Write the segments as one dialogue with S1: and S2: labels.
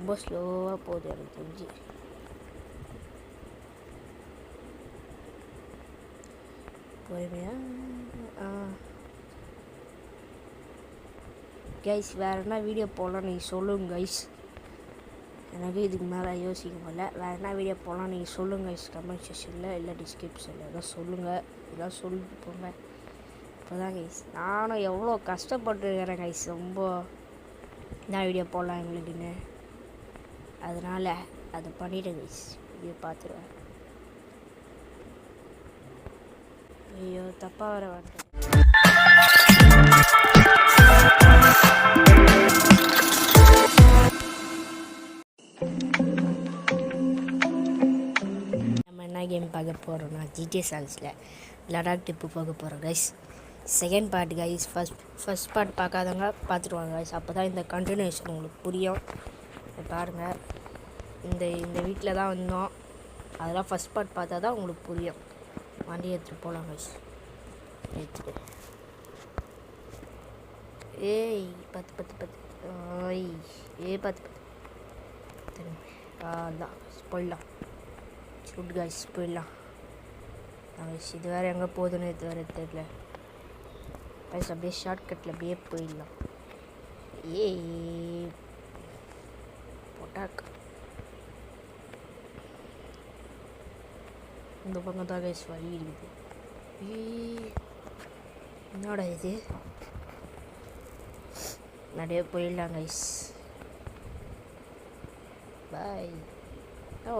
S1: ரொம்ப ஸ்லோவாக போகுது எனக்கு தெரிஞ்சு. பொறுமையா கைஸ் வேறு என்ன வீடியோ போடலாம் நீங்கள் சொல்லுங்கள் கைஸ். எனக்கு இதுக்கு மேலே யோசிக்க முடியல. வேறு என்ன வீடியோ போடலாம் நீங்கள் சொல்லுங்கள் கைஸ். கமெண்ட் செக்ஷனில் இல்லை டிஸ்கிரிப்ஷனில் எதாவது சொல்லுங்கள். இதெல்லாம் சொல்லிட்டு போங்க. இப்போ தான் கைஸ் நானும் எவ்வளோ கஷ்டப்பட்டுருக்கிறேன் கைஸ். ரொம்ப என்ன வீடியோ போடலாம் எங்களுக்குன்னு. அதனால் அதை பண்ணிவிட்டேன் கைஸ். வீடியோ பார்த்துருவேன். ஐயோ தப்பாக வர வந்துட்டேன். நம்ம என்ன கேம் பார்க்க போகிறோம்னா GTA சாங்ஸில் லடாக் ட்ரிப்பு போக போகிறோம் guys. Second part guys. First part பார்க்காதவங்க பார்த்துருவாங்க கைஸ். அப்போ தான் இந்த கண்டினியூஷன் உங்களுக்கு புரியும். பாருங்கள், இந்த வீட்டில் தான் வந்தோம். அதெல்லாம் ஃபஸ்ட் பார்ட் பார்த்தா தான் உங்களுக்கு புரியும். வண்டி எடுத்துகிட்டு போகலாம் கைஸ். எடுத்துட்டு ஏய் 10 ஓய் ஏ 10 அதான் போயிடலாம். குட் கைஸ் போயிடலாம் கைஸ். இது வேறு எங்கே போகுதுன்னு இது வேறு தெரியல கைஸ். அப்படியே ஷார்ட்கட்டில் அப்படியே போயிடலாம். ஏய் போட்டாக் இந்த பக்கம் தான் கைஸ் வழி இருக்குது. என்னடா இது? நிறைய போயிடலாம் கைஸ். பாய்.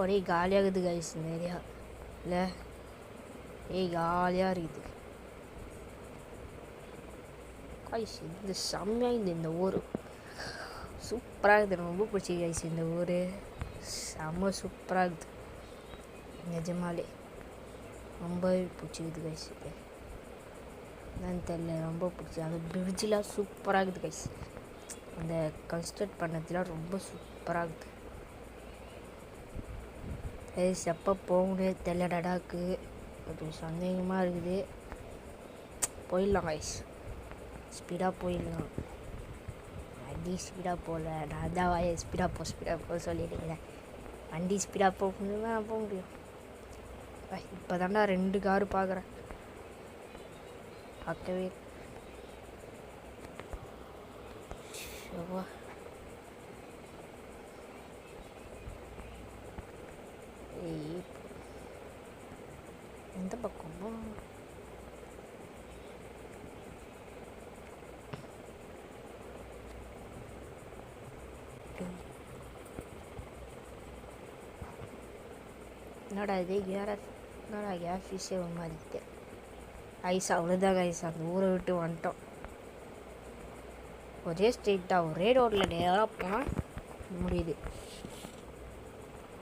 S1: ஒரே காலியாகுது கைஸ் இந்த ஏரியா இல்லை. ஜாலியாக இருக்குது கைஸ். இந்த செம்மையாக இந்த ஊர் சூப்பராக இருக்குது. எனக்கு ரொம்ப பிடிச்சிது கைஸ். இந்த ஊர் செம்ம சூப்பராக இருக்குது. நிஜமாலே ரொம்பவே பிடிச்சிக்குது கைஸ். இது என்னன்னு தெரியல, ரொம்ப பிடிச்சி. அந்த பிரிட்ஜெலாம் சூப்பராக இருக்குது கைஸ். அந்த கன்ஸ்ட்ரக்ட் பண்ணதுலாம் ரொம்ப சூப்பராக இருக்குது கைஸ். எப்போ போகணுன்னே தெரியல லடாக்கு. ஒரு சந்தேகமாக இருக்குது. போயிடலாம் கைஸ். ஸ்பீடாக போயிடலாம். வண்டி ஸ்பீடாக போகல. நான் தான் வாய ஸ்பீடாக போக சொல்லிடுறேன். வண்டி ஸ்பீடாக போக முடியுமா? போக முடியும். இப்போ தாண்டா 2 காரு பார்க்குறேன். பார்க்கவே எந்த பக்கமோ என்னடா இது? என்னடா கேஃபீஸே ஒரு மாதிரி இருக்குது ஐஸ். அவ்வளோதான் கைஸ். அந்த ஊரை விட்டு வந்துட்டோம். ஒரே ஸ்ட்ரெயிட்டாக ஒரே ரோட்டில் நேராக போனால் முடியுது.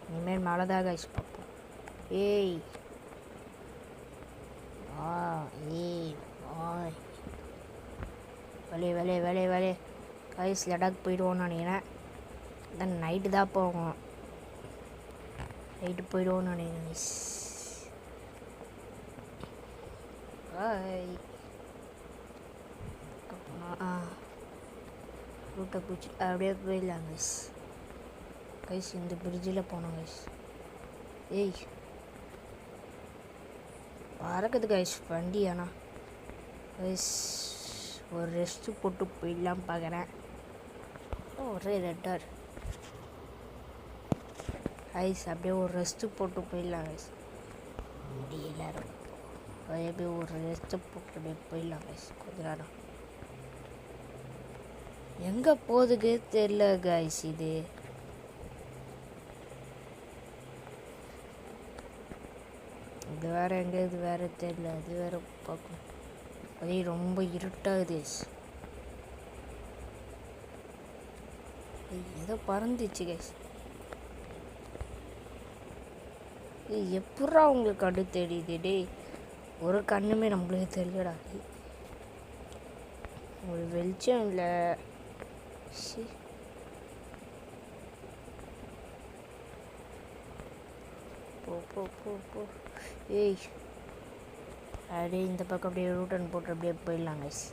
S1: இனிமேல் மழை தான் கைஸ் பார்ப்போம். ஏய் வேலை கைஸ். லடாக் போயிடுவோன்னு நினைக்கிறேன். தென் நைட்டு தான் போவோம். நைட்டு போயிடுவோன்னு நினைக்கிறேன் கைஸ். ரூட்டை பிடிச்சி அப்படியே போயிடலாம் கைஸ். கைஸ் இந்த பிரிட்ஜில் போனோம் கைஸ். ஏய் பறக்குது கைஸ் வண்டி. ஆனால் கைஸ் ஒரு ரெஸ்ட்டு போட்டு போயிடலாம் பார்க்குறேன். ஒரே ரெட்டார் கைஸ். அப்படியே ஒரு ரெஸ்ட்டு போட்டு போயிடலாம் கைஸ். முடியல அப்படியே ஒரு ரெஸ்ட்டு போட்டு அப்படியே போயிடலாம் கைஸ். கொஞ்ச நேரம் எங்கே போகுதுக்கு தெரியல கைஸ். இது வேறு எங்கே? இது வேறு தெரியல. அது வேறு பார்க்கணும். அதே ரொம்ப இருட்டாகுது. ஏதோ பறந்துச்சு கைஸ். எப்படா உங்களுக்கு கண்டு தெரியுது? டே ஒரு கண்ணுமே நம்மளுக்கு தெரியலடா. ஒரு வெளிச்சம் இல்லை. போ. ஏய் அப்படியே இந்த பக்கம் அப்படியே ரூட்டன் போட்டு அப்படியே போயிடலாம் கைஸ்.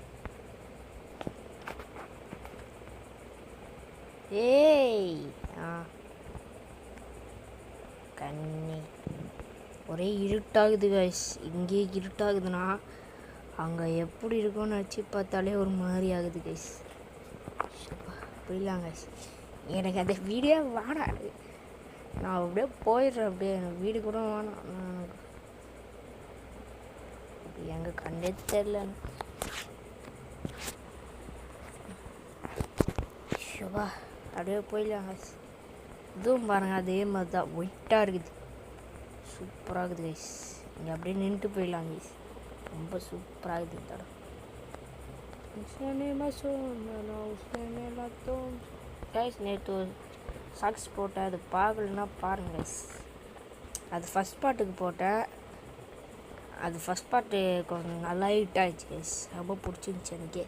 S1: ஏய் கண்ணி ஒரே இருட்டாகுது கைஸ். இங்கே இருட்டாகுதுன்னா அங்கே எப்படி இருக்கும்னு வச்சு பார்த்தாலே ஒரு மாதிரி ஆகுது கைஸ். புரியலாம் கைஸ். எனக்கு அந்த வீடியோ வேணாம். நான் அப்படியே போயிடுறேன். அப்படியே எனக்கு வீடு கூட வேணாம். எங்கள் கண்ணே தெரில. ஷோபா அப்படியே போயிடலாம் கைஸ். இதுவும் பாருங்கள் அதே மாதிரி தான் ஒயிட்டாக இருக்குது. சூப்பராக இருக்குது கைஸ். இங்கே அப்படியே நின்றுட்டு போயிடலாம் கைஸ். ரொம்ப சூப்பராக இருக்குது தடம். கைஸ் நேற்று சாக்ஸ் போட்டேன். அது பார்க்கலன்னா பாருங்கள் கைஸ். அது ஃபஸ்ட் பார்ட்டுக்கு போட்டேன். அது ஃபஸ்ட் பார்ட்டு கொஞ்சம் நல்லா ஹிட் ஆகிடுச்சு கைஸ். ரொம்ப பிடிச்சிருந்துச்சி எனக்கே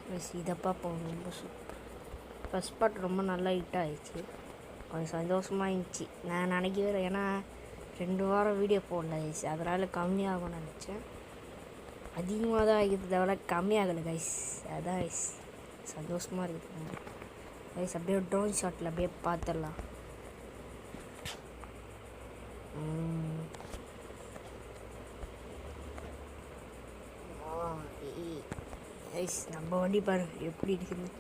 S1: கைஸ். இதை பார்ப்போம். ரொம்ப சூப்பர். ஃபஸ்ட் பார்ட் ரொம்ப நல்லா ஹிட் ஆகிடுச்சு. கொஞ்சம் சந்தோஷமாக இருந்துச்சு. நான் நினைக்கவே ஏன்னா 2 வாரம் வீடியோ போடல கைஸ். அதனால் கம்மியாகும்னு நினச்சேன். அதிகமாக தான் ஆகிடுது தவிர கம்மியாகலை கைஸ். அதான் கைஸ் சந்தோஷமாக இருக்குது கைஸ். அப்படியே ட்ரோன் ஷாட்டில் அப்படியே பார்த்துடலாம். கைஸ் நம்ம வண்டி பாருங்க எப்படி இருக்குது.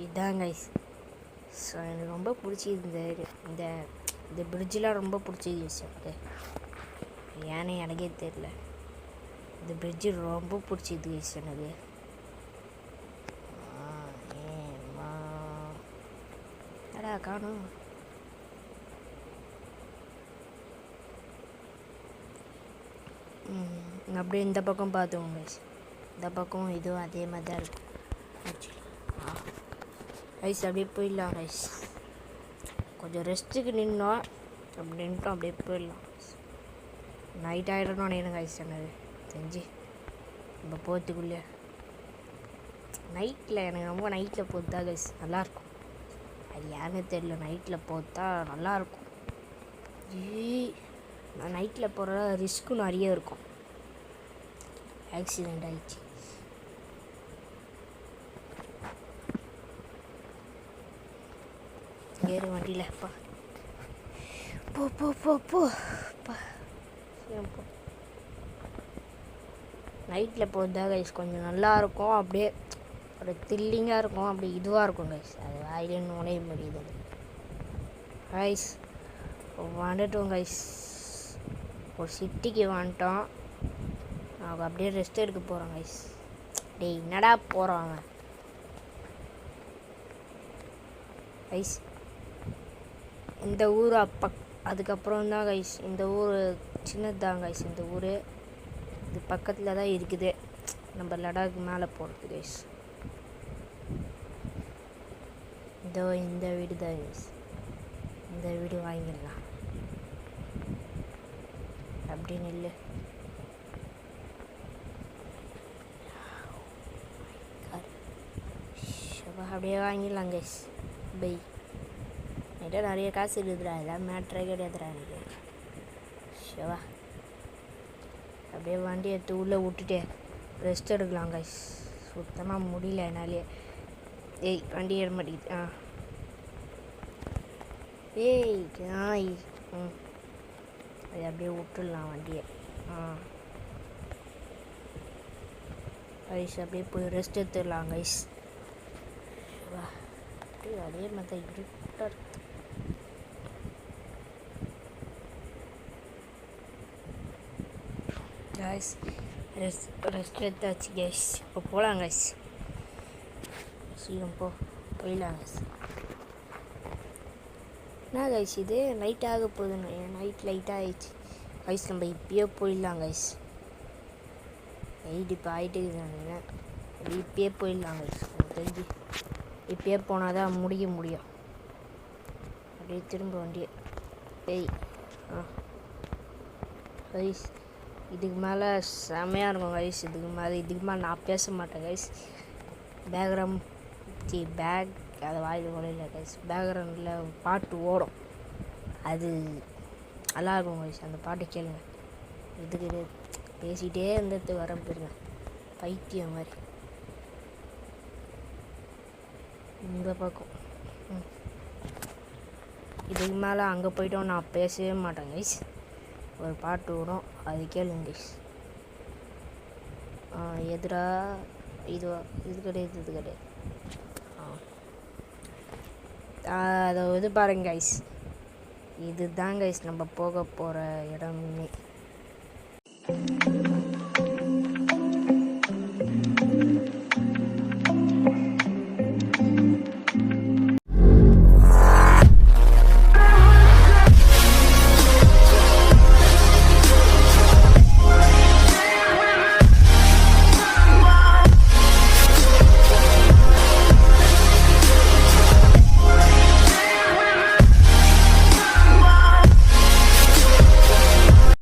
S1: இதான் கைஸ். ஸோ எனக்கு ரொம்ப பிடிச்சிது. இந்த பிரிட்ஜெலாம் ரொம்ப பிடிச்சிது எனக்கு. ஏன்னு எனக்கே தெரியல. இந்த பிரிட்ஜு ரொம்ப பிடிச்சிது கைஸ் எனக்கு. ஏடா காணும். அப்படியே இந்த பக்கம் பார்த்துக்கோங்க கைஸ். இந்த பக்கம் இதுவும் அதே மாதிரி தான் இருக்கும் கைஸ். அப்படியே போயிடலாம் கைஸ். கொஞ்சம் ரெஸ்ட்டுக்கு நின்னோம். அப்படின்ட்டு அப்படியே போயிடலாம். நைட் ஆகிடணும் நினைக்கிறேன் கைஸ். எனக்கு தெரிஞ்சு நம்ம போகிறதுக்குள்ளே நைட்டில் எனக்கு ரொம்ப நைட்டில் போகிறதா கைஸ் நல்லாயிருக்கும். அது யாருன்னு தெரியல. நைட்டில் போகிறதா நல்லாயிருக்கும். நான் நைட்டில் போகிற ரிஸ்க்கும் நிறைய இருக்கும். ஆக்சிடெண்ட் ஆகிடுச்சு. ஏறு வண்டியில் பா. போ போ போ போ பா. போ. நைட்டில் போகிறதா கைஸ் கொஞ்சம் நல்லாயிருக்கும். அப்படியே ஒரு த்ரில்லிங்காக இருக்கும். அப்படி இதுவாக இருக்கும் கைஸ். அது வாயிலே நுழைய முடியுது கைஸ். வந்துட்டோம் கைஸ். ஒரு சிட்டிக்கு வந்துட்டோம். நாங்கள் அப்படியே ரெஸ்ட் எடுக்க போகிறோம் கைஸ். டேய் என்னடா போகிறோம் கைஸ். இந்த ஊர் அதுக்கப்புறம் தான் கைஸ். இந்த ஊர் சின்னது தான் கைஸ். இந்த ஊர் இது பக்கத்தில் தான் இருக்குது. நம்ம லடாக் மேலே போகிறது கைஸ். இந்த வீடு தான் கைஸ். இந்த வீடு வாங்கிடலாம் அப்படின்னு இல்லை. அப்படியே வாங்கிடலாம் கைஸ். பை. என்கிட்ட நிறைய காசு இருக்குதுடா. எல்லாம் மேட்ரே கிடையாதுடா எனக்கு. ஷவா அப்படியே வண்டி எடுத்து உள்ளே விட்டுட்டு ரெஸ்ட் எடுக்கலாம் கைஸ். சுத்தமாக முடியல என்னாலே. ஏய் வண்டி ஏற மாட்டேங்குது. ஏய் நாய். அது அப்படியே விட்டுடலாம் வண்டியை. கைஸ் அப்படியே போய் ரெஸ்ட் எடுத்துடலாம் கைஸ். அதே மாதிரி இருட்டாக இருக்கு. கைஸ் ரெஸ்ட் எடுத்தாச்சு கைஸ். இப்போ போகலாம் கைஸ். சீக்கிரம் போயிடலாம் கைஸ். என்ன கைஸ் இது நைட் ஆக போகுதுன்னு. நைட் லைட்டாக ஆகிடுச்சு கைஸ். நம்ம இப்பயே போயிடலாம் கைஸ். நைட் இப்போ ஆகிட்டு இருக்குதுன்னு இப்பயே போயிடலாம் கைஸ். தெரிஞ்சு இப்பயே போனால் தான் முடியும். அப்படியே திரும்ப வண்டியை. ஏய் கைஸ் இதுக்கு மேலே செம்மையாக இருக்கும் கைஸ். இதுக்கு மேலே நான் பேச மாட்டேன் கைஸ். பேக் அதை வாயில் ஓடையில் கைஸ். பேக்ரவுண்டில் பாட்டு ஓடும். அது நல்லாயிருக்கும் கைஸ். அந்த பாட்டு கேளுங்க. இதுக்கு பேசிகிட்டே இருந்தது வர போயிருங்க பைத்தியம் மாதிரி. இந்த பக்கம். இதுக்கு மேலே அங்கே போய்ட்டோம் நான் பேசவே மாட்டேன் கைஸ். ஒரு பாட்டு வரும் அது கேளுங்க கைஸ். எதுடா இதுவா? இது கிடையாது, இது கிடையாது. அதை இது பாருங்க கைஸ். இதுதான் கைஸ் நம்ம போக போகிற இடமே.